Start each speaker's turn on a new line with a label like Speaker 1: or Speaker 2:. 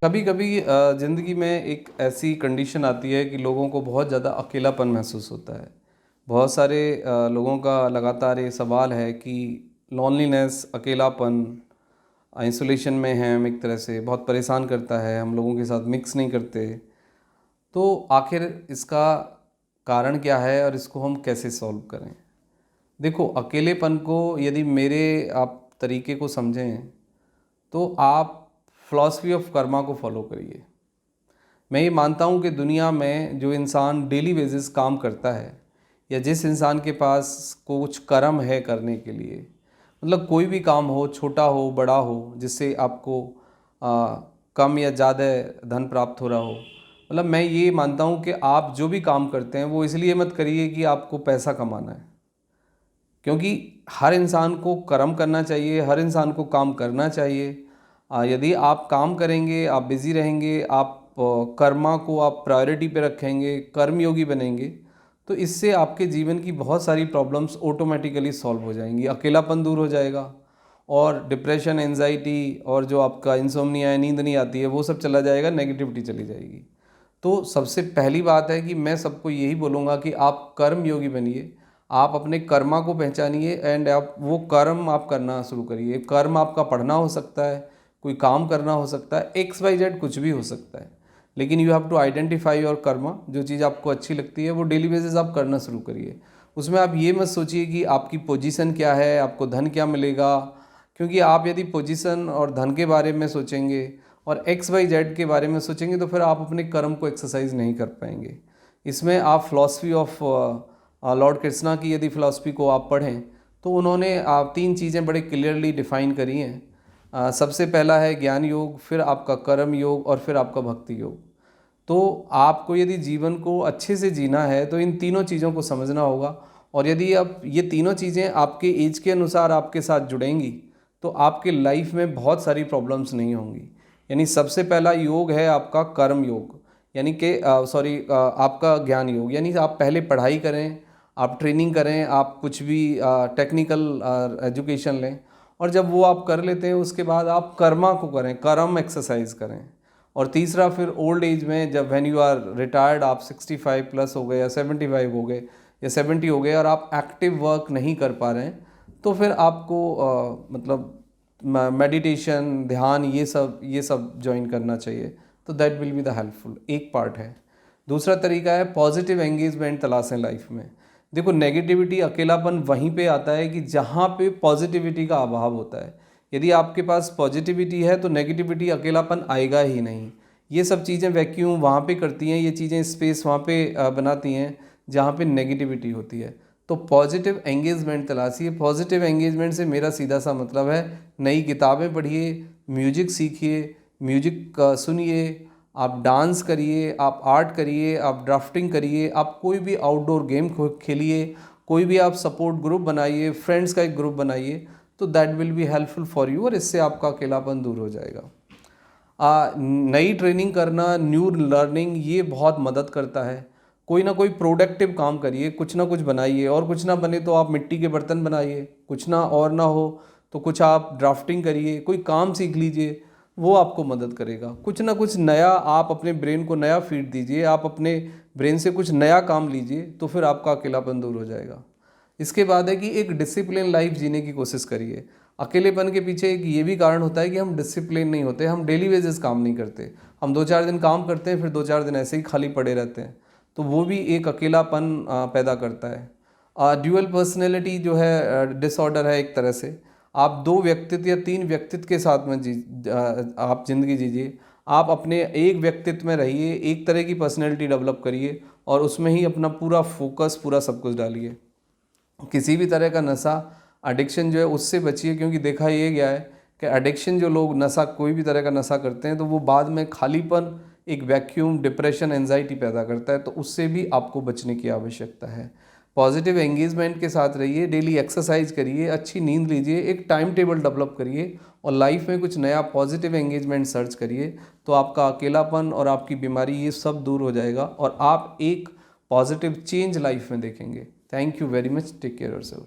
Speaker 1: कभी कभी ज़िंदगी में एक ऐसी कंडीशन आती है कि लोगों को बहुत ज़्यादा अकेलापन महसूस होता है। बहुत सारे लोगों का लगातार ये सवाल है कि लॉनलीनेस, अकेलापन, आइसोलेशन में हैं हम, एक तरह से बहुत परेशान करता है, हम लोगों के साथ मिक्स नहीं करते। तो आखिर इसका कारण क्या है और इसको हम कैसे सॉल्व करें? देखो, अकेलेपन को यदि मेरे आप तरीके को समझें तो आप फिलॉसफी ऑफ कर्मा को फॉलो करिए। मैं ये मानता हूँ कि दुनिया में जो इंसान डेली बेसिस काम करता है या जिस इंसान के पास कुछ कर्म है करने के लिए, मतलब कोई भी काम हो, छोटा हो बड़ा हो, जिससे आपको कम या ज़्यादा धन प्राप्त हो रहा हो, मतलब मैं ये मानता हूँ कि आप जो भी काम करते हैं वो इसलिए मत करिए कि आपको पैसा कमाना है, क्योंकि हर इंसान को कर्म करना चाहिए, हर इंसान को काम करना चाहिए। यदि आप काम करेंगे, आप बिज़ी रहेंगे, आप कर्मा को आप प्रायोरिटी पे रखेंगे, कर्मयोगी बनेंगे, तो इससे आपके जीवन की बहुत सारी प्रॉब्लम्स ऑटोमेटिकली सॉल्व हो जाएंगी। अकेलापन दूर हो जाएगा और डिप्रेशन, एंजाइटी और जो आपका इंसोम्निया है, नींद नहीं आती है, वो सब चला जाएगा, नेगेटिविटी चली जाएगी। तो सबसे पहली बात है कि मैं सबको यही बोलूँगा कि आप कर्म योगी बनिए, आप अपने कर्मा को पहचानिए एंड आप वो कर्म आप करना शुरू करिए। कर्म आपका पढ़ना हो सकता है, कोई काम करना हो सकता है, XYZ कुछ भी हो सकता है, लेकिन you have to identify your karma. जो चीज़ आपको अच्छी लगती है वो डेली बेसिस आप करना शुरू करिए। उसमें आप ये मत सोचिए कि आपकी पोजीशन क्या है, आपको धन क्या मिलेगा, क्योंकि आप यदि पोजीशन और धन के बारे में सोचेंगे और XYZ के बारे में सोचेंगे तो फिर आप अपने कर्म को एक्सरसाइज नहीं कर पाएंगे। इसमें आप फिलॉसफी ऑफ लॉर्ड कृष्णा की यदि फिलॉसफी को आप पढ़ें तो उन्होंने आप 3 चीज़ें बड़े क्लियरली डिफाइन करी हैं। सबसे पहला है ज्ञान योग, फिर आपका कर्म योग और फिर आपका भक्ति योग। तो आपको यदि जीवन को अच्छे से जीना है तो इन तीनों चीज़ों को समझना होगा, और यदि आप ये तीनों चीज़ें आपके एज के अनुसार आपके साथ जुड़ेंगी तो आपके लाइफ में बहुत सारी प्रॉब्लम्स नहीं होंगी। यानी सबसे पहला योग है आपका कर्म योग, यानी कि आपका ज्ञान योग, यानी आप पहले पढ़ाई करें, आप ट्रेनिंग करें, आप कुछ भी टेक्निकल एजुकेशन लें, और जब वो आप कर लेते हैं उसके बाद आप कर्मा को करें, कर्म एक्सरसाइज करें। और तीसरा फिर ओल्ड एज में जब व्हेन यू आर रिटायर्ड, आप 65 प्लस हो गए या 75 हो गए या 70 हो गए और आप एक्टिव वर्क नहीं कर पा रहे हैं, तो फिर आपको मतलब मेडिटेशन, ध्यान, ये सब ज्वाइन करना चाहिए। तो that will be the helpful, एक पार्ट है। दूसरा तरीका है पॉजिटिव एंगेजमेंट तलाशें लाइफ में। देखो, नेगेटिविटी, अकेलापन वहीं पे आता है कि जहाँ पे पॉजिटिविटी का अभाव होता है। यदि आपके पास पॉजिटिविटी है तो नेगेटिविटी, अकेलापन आएगा ही नहीं। ये सब चीज़ें वैक्यूम वहाँ पे करती हैं, ये चीज़ें स्पेस वहाँ पे बनाती हैं जहाँ पे नेगेटिविटी होती है। तो पॉजिटिव एंगेजमेंट तलाशिए। पॉजिटिव एंगेजमेंट से मेरा सीधा सा मतलब है नई किताबें पढ़िए, म्यूजिक सीखिए, म्यूजिक सुनिए, आप डांस करिए, आप आर्ट करिए, आप ड्राफ्टिंग करिए, आप कोई भी आउटडोर गेम खेलिए, कोई भी आप सपोर्ट ग्रुप बनाइए, फ्रेंड्स का एक ग्रुप बनाइए, तो that will be helpful for you और इससे आपका अकेलापन दूर हो जाएगा। नई ट्रेनिंग करना, न्यू लर्निंग, ये बहुत मदद करता है। कोई ना कोई प्रोडक्टिव काम करिए, कुछ ना कुछ बनाइए, और कुछ ना बने तो आप मिट्टी के बर्तन बनाइए, कुछ ना और ना हो तो कुछ आप ड्राफ्टिंग करिए, कोई काम सीख लीजिए, वो आपको मदद करेगा। कुछ ना कुछ नया आप अपने ब्रेन को नया फीड दीजिए, आप अपने ब्रेन से कुछ नया काम लीजिए, तो फिर आपका अकेलापन दूर हो जाएगा। इसके बाद है कि एक डिसिप्लिन लाइफ जीने की कोशिश करिए। अकेलेपन के पीछे एक ये भी कारण होता है कि हम डिसिप्लिन नहीं होते, हम डेली बेसिस काम नहीं करते। हम 2-4 दिन काम करते हैं, फिर 2-4 दिन ऐसे ही खाली पड़े रहते हैं, तो वो भी एक अकेलापन पैदा करता है। ड्यूअल पर्सनैलिटी जो है डिसऑर्डर है एक तरह से। आप 2 व्यक्तित्व या 3 व्यक्तित्व के साथ में आप ज़िंदगी जीजिए। आप अपने एक व्यक्तित्व में रहिए, एक तरह की पर्सनैलिटी डेवलप करिए और उसमें ही अपना पूरा फोकस, पूरा सब कुछ डालिए। किसी भी तरह का नशा, एडिक्शन जो है उससे बचिए, क्योंकि देखा ये गया है कि एडिक्शन, जो लोग नशा, कोई भी तरह का नशा करते हैं तो वो बाद में खालीपन, एक वैक्यूम, डिप्रेशन, एंजाइटी पैदा करता है, तो उससे भी आपको बचने की आवश्यकता है। पॉजिटिव एंगेजमेंट के साथ रहिए, डेली एक्सरसाइज करिए, अच्छी नींद लीजिए, एक टाइम टेबल डेवलप करिए और लाइफ में कुछ नया पॉजिटिव एंगेजमेंट सर्च करिए, तो आपका अकेलापन और आपकी बीमारी ये सब दूर हो जाएगा और आप एक पॉजिटिव चेंज लाइफ में देखेंगे। Thank you very much, take care yourself.